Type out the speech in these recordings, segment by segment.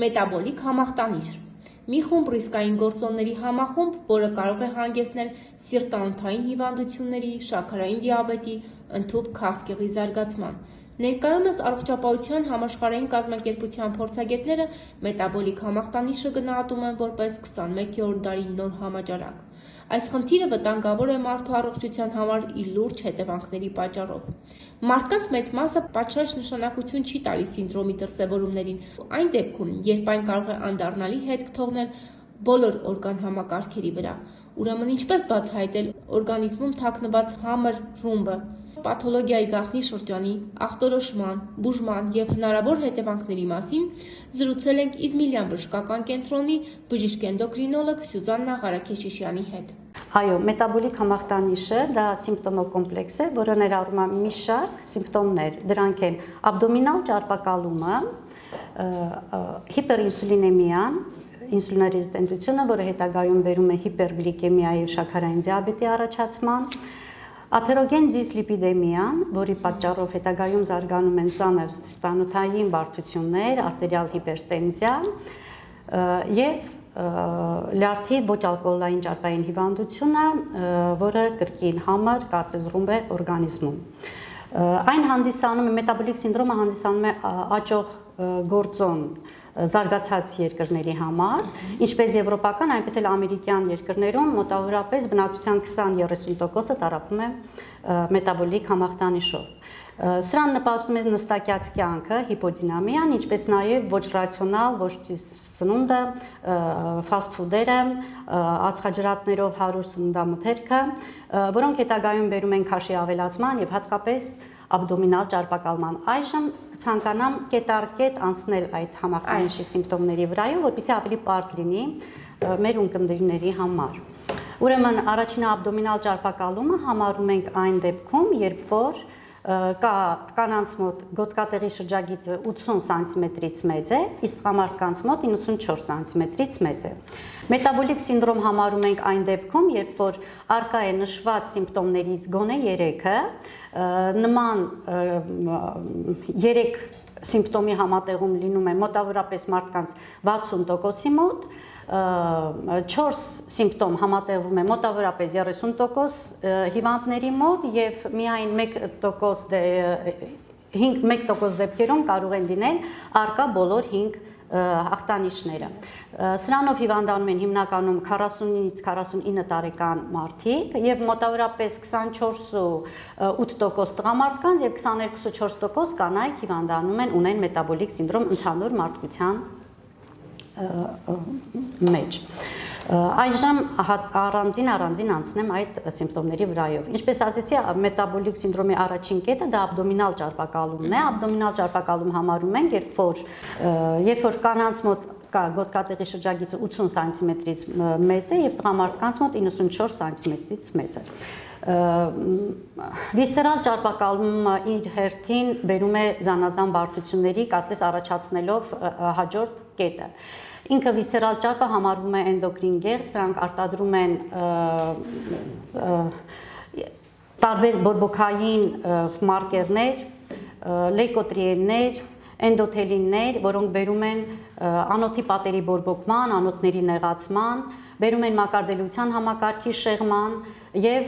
Մետաբոլիկ համախտանիշ։ Մի խումբ ռիսկային գործոնների համախումբ, որը կարող է հանգեցնել սիրտանոթային հիվանդությունների, շաքարային դիաբետի, ընդհուպ քաղցկեղի զարգացման։ Ներկայումս Առողջապահության համաշխարհային կազմակերպության փորձագետները մետաբոլիկ համախտանիշը գնահատում են որպես 21-րդ դարի նոր համաճարակ։ Այս խնդիրը վտանգավոր է մարդու առողջության համար իր լուրջ հետևանքների պատճառով։ Մարդկանց մեծ մասը պատշաճ նշանակություն չի տալիս սինդրոմի դրսևորումներին, այն դեպքում, երբ այն կարող է անդառնալի հետք թողնել բոլոր օրգան համակարգերի վրա։ Ուրեմն ինչպես բացահայտել օրգանիզմում թաքնված համր ռումբը, պաթոլոգիայի գաղտնի շրջանի, ախտորոշման, բուժման և հնարավոր հետևանքների մասին զրուցել ենք Իզմիլյան բժշկական կենտրոնի բժիշկ էնդոկրինոլոգ Սյուզաննա Ղարաքեշիշյանի հետ։ Այո, մետաբոլիկ համախտանիշը դա սիմպտոմոկոմպլեքս է, որը ներառում է մի շարք սիմպտոմներ։ Դրանք են աբդոմինալ ճարպակալումը, հիպերինսուլինեմիան, ինսուլինարեզիստենտությունը, որը հետագայում բերում է հիպերգլիկեմիայի և շաքարային դիաբետի առաջացման, աթերոգեն դիսլիպիդեմիան, որի պատճառով հետագայում զարգանում են ծանր սիրտանոթային բարդություններ, արտերիալ հիպերտենզիա և լյարդի ոչ ալկոհոլային ճարպային հիվանդությունը, որը կրկին համր կարծես ռումբ է օրգանիզմում։ Այն հանդիսանում է, մետաբոլիկ սինդրոմը հանդիսանում է աճող գործոն զարգացած երկրների համար, ինչպես եվրոպական, այնպես էլ ամերիկյան երկրներում մոտավորապես բնակչության 20-30%-ը տառապում է մետաբոլիկ համախտանիշով։ Սրան նպաստում է նստակյաց կյանքը, հիպոդինամիան, ինչպես նաև ոչ ռացիոնալ, ոչ ճիշտ սնունդը, ֆաստ ֆուդերը, ածխաջրատներով հարուր սննդամթերքը, որոնք հետագայում բերում են քաշի ավելացման և հատկապես աբդոմինալ ճարպակալման։ Այժմ ցանկանամ կետ-առ-կետ անցնել այդ համախտանիշի սիմպտոմների վրայով, որպեսզի ավելի պարզ լինի մեր ունկնդիրների համար։ Ուրեմն առաջինը աբդոմինալ ճարպակալումը համարում ենք այն դեպքում, երբ որ կա կանանց մոտ գոտկատեղի շրջագիծը 80 սանտիմետրից մեծ է, իսկ տղամարդկանց մոտ 94 սանտիմետրից մեծ է։ Մետաբոլիկ սինդրոմ համարում ենք այն դեպքում, երբ որ առկա է նշված սիմպտոմներից գոնե 3-ը, նման 3 սիմպտոմի համատեղում լինում է մոտավորապես մարդկանց 60%-ի մոտ, 4 սիմպտոմ համատեղվում է մոտավորապես 30% հիվանդների մոտ և միայն 1% դեպքերում կարող են լինել առկա բոլոր 5 ախտանիշները։ Սրանով հիվանդանում են հիմնականում 49-ից 49 տարեկան մարդիկ և մոտավորապես 24.8% տղամարդկանց և 22.4% կանայք հիվանդանում են ունեն մետաբոլիկ սինդրոմ ընդհանուր մարդկության մեջ։ Այժմ առանձին անցնեմ այդ սիմպտոմների վրայով։ Ինչպես ասեցի, մետաբոլիկ սինդրոմի առաջին կետը դա աբդոմինալ ճարպակալումն է։ Աբդոմինալ ճարպակալում համարում ենք, երբ որ կանանց մոտ կա գոտկատեղի շրջագիծը 80 սանտիմետրից մեծ է և տղամարդկանց մոտ 94 սանտիմետրից մեծ է։ Վիսցերալ ճարպակալումը իր հերթին բերում է զանազան բարդությունների, կարծես առաջացնելով հաջորդ կետը։ Ինքը վիսցերալ ճարպը համարվում է էնդոկրին գեղ, սրանք արտադրում են տարբեր բորբոքային մարկերներ, լեյկոտրիեններ, էնդոթելիններ, որոնք բերում են անոթի պատերի բորբոքման, անոթների նեղացման, բերում են մակարդելության համակարգի շեղման և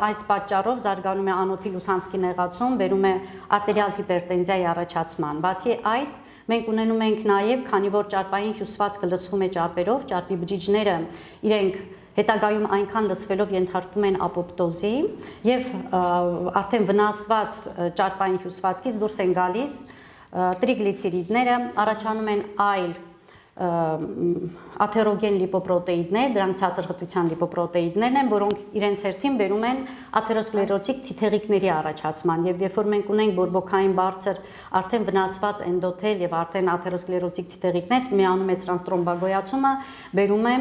այս պատճառով զարգանում է անոթի լուսանցքի նեղացում, բերում է արտերիալ հիպերտենզիայի առաջացման։ Բացի այդ, մենք ունենում ենք նաև, քանի որ ճարպային հյուսվածքը լցվում է ճարպերով, ճարպի բջիջները իրենք հետագայում այնքան լցվելով ենթարկվում են ապոպտոզի և արդեն վնասված ճարպային հյուսվածքից դուրս են գալիս տրիգլիցերիդները, առաջանում են այլ աթերոգեն լիպոպրոտեիդներ, դրանք ցածր խտության լիպոպրոտեիդներն են, որոնք իրենց հերթին բերում են աթերոսկլերոտիկ թիթեղիկների առաջացման, եւ երբ որ մենք ունենք բորբոքային բարձր արդեն վնասված էնդոթել եւ արդեն աթերոսկլերոտիկ թիթեղիկներ, միանում է սրանց տրոմբագոյացումը, բերում է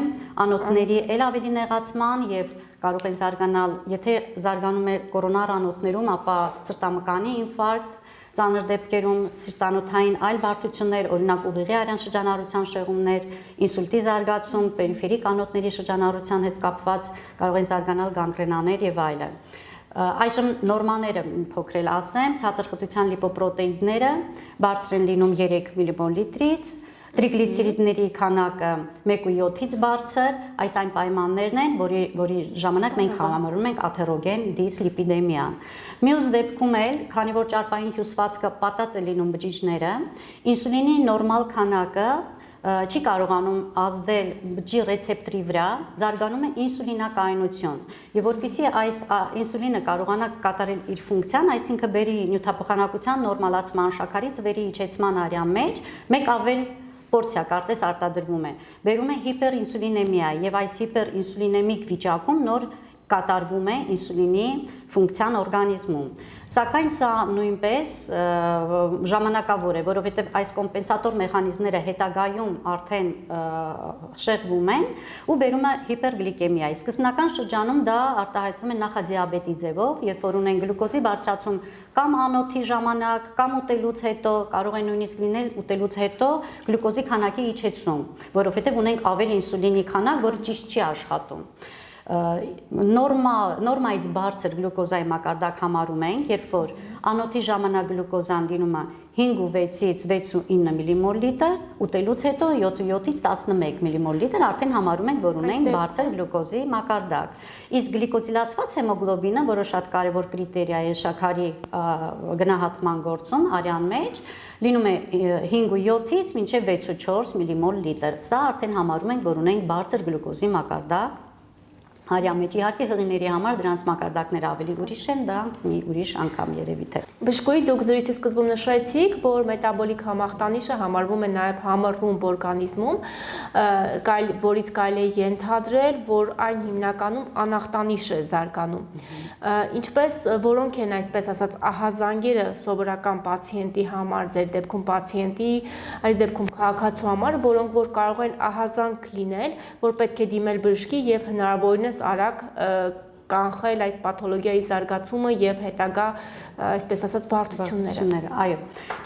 անոթների ել ավելի նեղացման եւ կարող են զարգանալ, եթե զարգանում է կորոնար անոթներում, ապա սրտամկանի ինֆարկտ, ծանր դեպքերում սիրտանոթային այլ բարդություններ, օրինակ ուղիղի արյան շրջանառության շեղումներ, ինսուլտի զարգացում, պերիֆերիկ անոթների շրջանառության հետ կապված կարող են զարգանալ գանգրենաներ եւ այլն։ Այժմ նորմաները փոքրել ասեմ, ցածր խտության լիպոպրոտեիդները բարձր են լինում 3 մմլ-ից, տրիգլիցերիդների քանակը 1.7-ից բարձր, այս այն պայմաններն են, որի ժամանակ մենք համարում ենք աթերոգեն դիսլիպիդեմիան։ Մյուս դեպքում էլ, քանի որ ճարպային հյուսվածքը պատած է լինում բջիջները, ինսուլինի նորմալ քանակը չի կարողանում ազդել բջջի ռեցեպտորի վրա, զարգանում է ինսուլինակայունություն։ Եվ որպեսզի այս ինսուլինը կարողանա կատարել իր ֆունկցիան, այսինքն բերի նյութափոխանակության նորմալացման, շաքարի թվերի իջեցման արյան մեջ, մեկ ավել պորցիա կարծես արտադրվում է, բերում է հիպերինսուլինեմիա եւ այս հիպերինսուլինեմիկ վիճակում նոր կատարվում է ինսուլինի ֆունկցիան օրգանիզմում։ Սակայն սա նույնպես ժամանակավոր է, որովհետև այս կոմպենսատոր մեխանիզմները հետագայում արդեն շեղվում են ու բերում է հիպերգլիկեմիայի։ Սկզբնական շրջանում դա արտահայտվում է նախադիաբետի ձևով, երբ որ ունեն գլուկոզի բարձրացում կամ անոթի ժամանակ, կամ ուտելուց հետո, կարող է նույնիսկ լինել ուտելուց հետո գլուկոզի քանակի իջեցում, որովհետև ունենք ավելի ինսուլինի քանակ, որը ճիշտ չի աշխատում։ Նորմայից բարձր գլուկոզայի մակարդակ համարում ենք, երբ որ անոթի ժամանակ գլուկոզան լինում է 5.6-ից 6.9 մմլ, ուտելուց հետո 7.7-ից 11 մմլ, արդեն համարում ենք, որ ունենք բարձր գլուկոզի մակարդակ։ Իսկ գլիկոզիլացված հեմոգլոբինը, որը շատ կարևոր կրիտերիա է շաքարի գնահատման գործում արյան մեջ, լինում է 5.7-ից մինչև 6.4 մմլ։ Սա արդեն համարում ենք, որ ունենք բարձր գլուկոզի մակարդակ արյան մեջ, իհարկե հղիների համար դրանց մակարդակները ավելի ուրիշ են, դրանք մի ուրիշ անգամ երևի թե։ Բժշկուհի, դուք զրույցի սկզբում նշեցիք, որ մետաբոլիկ համախտանիշը համարվում է նաև համառումբ օրգանիզմում, որից կարելի է ենթադրել, որ այն հիմնականում անախտանիշ է զարգանում։ Ինչպես որոնք են այսպես ասած ահազանգերը սովորական պացիենտի համար, ձեր դեպքում պացիենտի, այս դեպքում քաղաքացու համար, որոնք որ կարող են ահազանգ լինել, որ պետք է դիմել բժշկի եւ հնարավորինս արագ կանխել այս պաթոլոգիայի զարգացումը եւ հետագա, այսպես ասած, բարդությունները։ Այո,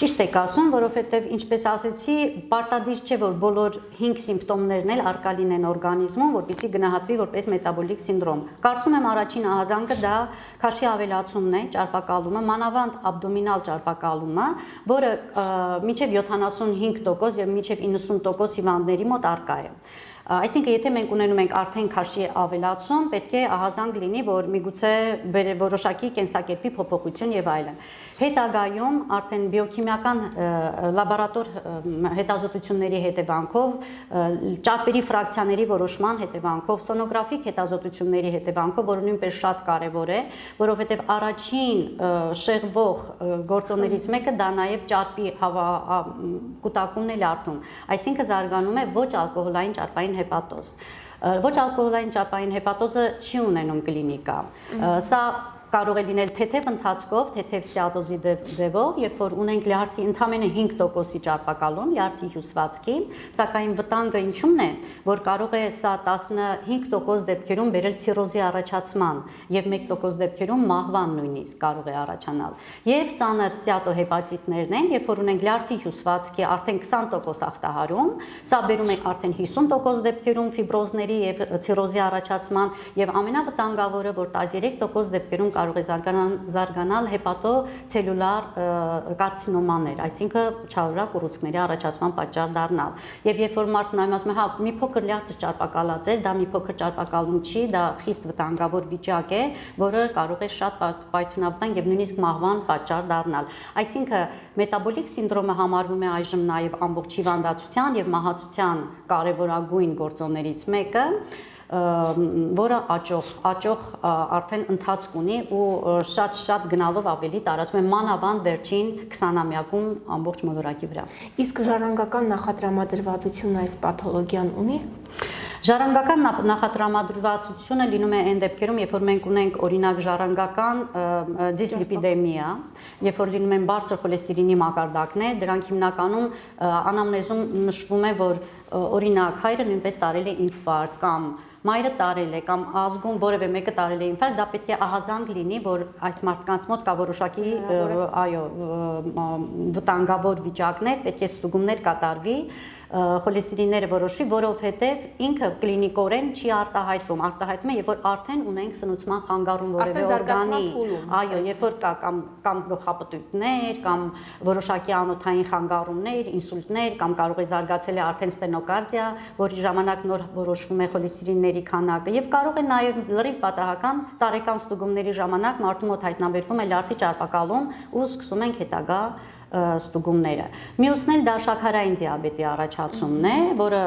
ճիշտ եք ասում, որովհետեւ ինչպես ասեցի, պարտադիր չէ, որ բոլոր 5 սիմպտոմներն էլ արկա լինեն օրգանիզմում, որպեսզի գնահատվի որպես մետաբոլիկ սինդրոմ։ Կարծում եմ առաջին ահազանգը դա քաշի ավելացումն է, ճարպակալումը, մանավանդ աբդոմինալ ճարպակալումը, որը մինչև 75% եւ մինչև 90% հիվանդների մոտ արկա է։ Այսինքն, եթե մենք ունենում ենք արդեն քաշի ավելացում, պետք է ահազանգ լինի, որ միգուցե որոշակի կենսակերպի փոփոխություն եւ այլն։ Հետագայում արդեն բիոքիմիական լաբորատոր հետազոտությունների հետևանքով, ճարպերի ֆրակցիաների որոշման հետևանքով, սոնոգրաֆիկ հետազոտությունների հետևանքով, որը նույնպես շատ կարեւոր է, որովհետեւ առաջին շեղվող գործոններից մեկը դա նաեւ ճարպի կուտակումն է լարթում, այսինքն զարգանում է ոչ ալկոհոլային ճարպային հեպատոզ։ Ոչ ալկոհոլային ճարպային հեպատոզը չի ունենում կլինիկա։ Սա կարող է լինել թեթև ընթացքով, թեթև ստեատոզի ձևով, երբ որ ունենք լյարդի ընդամենը 5%-ի ճարպակալում, լյարդի հյուսվածքի, սակայն վտանգը ինչումն է, որ կարող է սա 15% դեպքերում բերել ցիրոզի առաջացման եւ 1% դեպքերում մահվան նույնիսկ կարող է առաջանալ։ Եվ ծանր ստեատոհեպատիտներն են, երբ որ ունենք լյարդի հյուսվածքի արդեն 20% ախտահարում, սա բերում է արդեն 50% դեպքերում ֆիբրոզների եւ ցիրոզի առաջացման եւ ամենավտանգավորը, որ 13% դեպքերում կարող է զարգանալ հեպատոցելյուլար կարցինոմաներ, այսինքն չարորակ ուռուցքների առաջացման պատճառ դառնալ։ Եվ երբ որ մարդն ասում է, հա, մի փոքր լյարդը ճարպակալած է, դա մի փոքր ճարպակալում չի, դա խիստ վտանգավոր վիճակ է, որը կարող է շատ պայթյունավտանգ եւ նույնիսկ մահվան պատճառ դառնալ։ Այսինքն մետաբոլիկ սինդրոմը համարվում է այժմ նաեւ ամբողջ հիվանդացության եւ մահացության կարեւորագույն գործոններից մեկը։ որը աճող արդեն ընթացք ունի ու շատ գնալով ավելի տարածվում է մանավանդ վերջին 20-ամյակում ամբողջ մոլորակի վրա։ Իսկ ժառանգական նախատրամադրվածություն այս պաթոլոգիան ունի։ Ժառանգական նախատրամադրվածությունը լինում է այն դեպքերում, երբ որ մենք ունենք օրինակ ժառանգական դիսլիպիդեմիա, երբ որ լինում են բարձր խոլեստերինի մակարդակներ, դրանք հիմնականում անամնեզում նշվում է, որ օրինակ հայրը նույնպես տարել է ինֆարկտ կամ մայրը տարել է կամ ազգում որևէ մեկը տարել է ինֆարկտ, դա պետք է ահազանգ լինի, որ այս մարդկանց մոտ կա որոշակի վտանգավոր վիճակներ, պետք է ստուգումներ կատարվի, խոլեստերինները որոշվի, որովհետև ինքը կլինիկորեն չի արտահայտվում, արտահայտվում է, երբ որ արդեն ունենք սնուցման խանգարում որևէ օրգանի, այո, երբ որ կա կամ գլխապտույտներ, կամ որոշակի անոթային խանգարումներ, ինսուլտներ, կամ կարող է զարգացել է արդեն ստենոկարդիա, որի ժամանակ նոր որոշվում է խոլեստերինների քանակը, եւ կարող է նաեւ լրիվ պատահական տարեկան ստուգումների ժամանակ մարդու մոտ հայտնաբերվում է լյարդի ճարպակալում ու սկսում ենք հետագա ստուգումները։ Մյուսն էլ դա շաքարային դիաբետի առաջացումն է, որը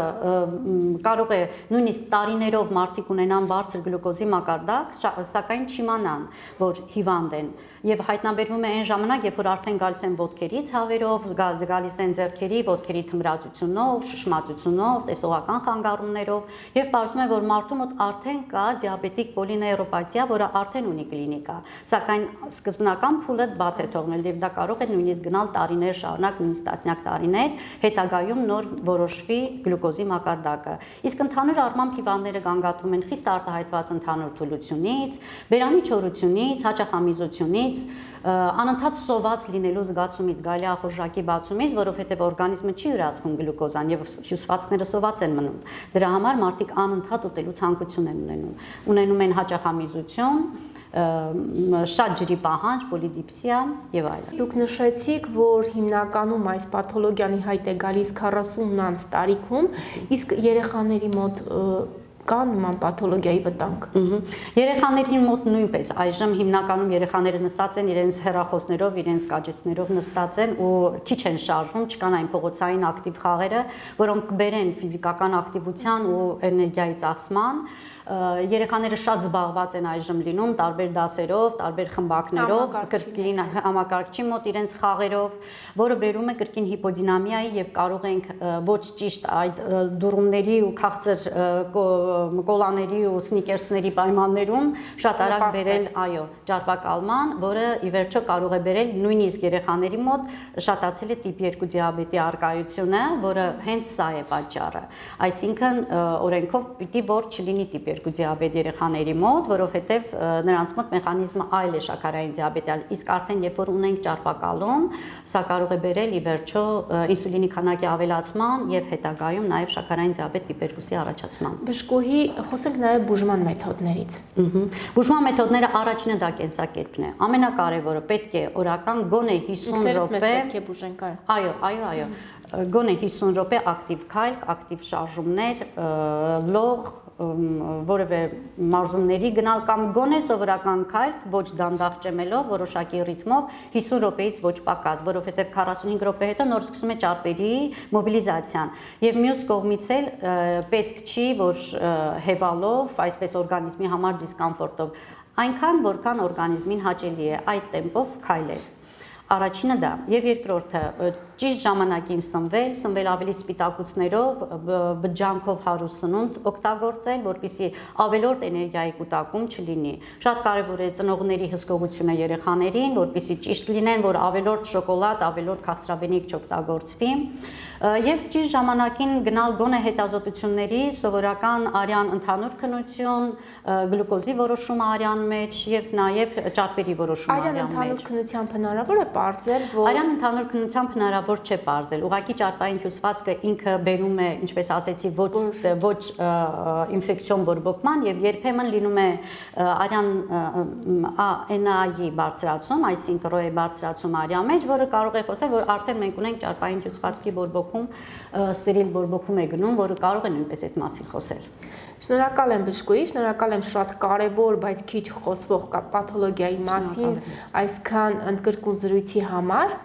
կարող է նույնիսկ տարիներով մարդիկ ունենան բարձր գլյուկոզի մակարդակ, սակայն չիմանան, որ հիվանդ են, եւ հայտնաբերվում է այն ժամանակ, երբ որ արդեն գալիս են ոտքերի ցավերով, գալիս են ձեռքերի, ոտքերի թմրածությունով, շշմածությունով, տեսողական խանգարումներով, եւ պարզվում է, որ մարդու մոտ արդեն կա դիաբետիկ պոլինեյրոպաթիա, որը արդեն ունի կլինիկա, սակայն սկզբնական փուլը բաց է թողնել եւ դա կարող է նույնիսկ գնալ տարիներ շարունակ, նույնիսկ տասնյակ տարիներ, հետագայում նոր որոշվի գլյուկոզի մակարդակը։ Իսկ ընդհանուր առմամբ հիվանդները գանգատվում են խիստ արտահայտված ընդհանուր թուլությունից, բերանի չորությունից, հաճախամիզությունից, անընդհատ սոված լինելու զգացումից, գալի ախորժակի բացումից, որովհետև օրգանիզմը չի յուրացվում գլյուկոզան եւ հյուսվածքները սոված են մնում։ Դրա համար մարդիկ անընդհատ ուտելու ցանկություն են ունենում են հաճախամիզություն, շատ ջրի պահանջ, պոլիդիպսիա եւ այլն։ Դուք նշեցիք, որ հիմնականում այս պաթոլոգիանի հայտ է գալիս 40-ն անց տարիքում, իսկ երեխաների մոտ կա նման պաթոլոգիայի վտանգ։ Երեխաների մոտ նույնպես այժմ հիմնականում երեխաները նստած են իրենց հեռախոսներով, իրենց գadgetներով նստած են ու քիչ են շարժվում, չկան այն փողոցային ակտիվ խաղերը, որոնք կբերեն ֆիզիկական ակտիվության ու էներգիայի ծախսման։ Երեխաները շատ զբաղված են այժմ լինում տարբեր դասերով, տարբեր խմբակներով, կրկին համակարգչի մոտ իրենց խաղերով, որը բերում է կրկին հիպոդինամիայի եւ կարող ենք ոչ ճիշտ այդ դուրումների ու քաղցր կոլաների ու սնիկերսների պայմաններում շատ արագ բերել, այո, ճարպակալման, որը ի վերջո կարող է բերել նույնիսկ երեխաների մոտ շատացել է տիպ 2 դիաբետի արկայությունը, որը հենց սա է պատճառը։ Այսինքն օրենքով պիտի որ չլինի տիպ 2 դիաբետ երեխաների մոտ, որովհետև նրանց մոտ մեխանիզմը այլ է շաքարային դիաբետի, իսկ արդեն երբ որ ունենք ճարպակալում, սա կարող է բերել ի վերջո ինսուլինի քանակի ավելացման եւ հետագայում նաեւ շաքարային դիաբետ տիպ 2-ի առաջացման։ Բժշկուհի, խոսենք նաեւ բուժման մեթոդներից։ Բուժման մեթոդները առաջինը դա կենսակերպն է։ Ամենակարևորը պետք է օրական գոնե 50 րոպե պետք է բուժենք, այո, գոնե 50 րոպե ակտիվ քայլ, ակտիվ շարժումներ, լող, որևէ մարզումների գնալ կամ գոնե սովորական քայլ, ոչ դանդաղ ճեմելով, որոշակի ռիթմով 50 րոպեից ոչ պակաս, որովհետև 45 րոպե հետո նոր սկսում է ճարպերի մոբիլիզացիան։ Եվ մյուս կողմից էլ պետք չի, որ հեվալով, այսպես օրգանիզմի համար դիսկոմֆորտով, այնքան որքան օրգանիզմին հաճելի է այդ տեմպով քայլել։ Առաջինը դա, եւ երկրորդը ճիշտ ժամանակին սնվել ավելի սպիտակուցներով, բջջանքով հարուստ սնունդ օգտագործել, որպեսզի ավելորդ էներգիայի կուտակում չլինի։ Շատ կարևոր է ծնողների հսկողությունը երեխաներին, որպեսզի ճիշտ լինեն, որ ավելորդ շոկոլադ, ավելորդ քաղցրավենիք չօգտագործվի, եւ ճիշտ ժամանակին գնալ գոնե հետազոտությունների, սովորական արյան ընդհանուր քննություն, գլյուկոզի որոշում արյան մեջ եւ նաեւ ճարպերի որոշում արյան մեջ։ Արյան ընդհանուր քննությամբ հնարավոր է պարզել, որ արյան ընդհանուր քննությամբ հնարավոր չէ պարզել։ Ուղղակի ճարպային հյուսվածքը ինքը բերում է, ինչպես ասեցի, ոչ ինֆեկցիոն բորբոքման եւ երբեմն լինում է արյան NA-ի բարձրացում, այսինքն ռոյե բարձրացում արյան մեջ, որը կարող է խոսել, որ արդեն մենք ունենք ճարպային հյուսվածքի բորբոքում, ստերիլ բորբոքում է գնում, որը կարող է նույնպես այդ մասին խոսել։ Շնորհակալ եմ բժշկուհի, շնորհակալ եմ շատ կարևոր, բայց քիչ խոսվող պաթոլոգիայի մասին այսքան ընդգրկուն զրույցի համար։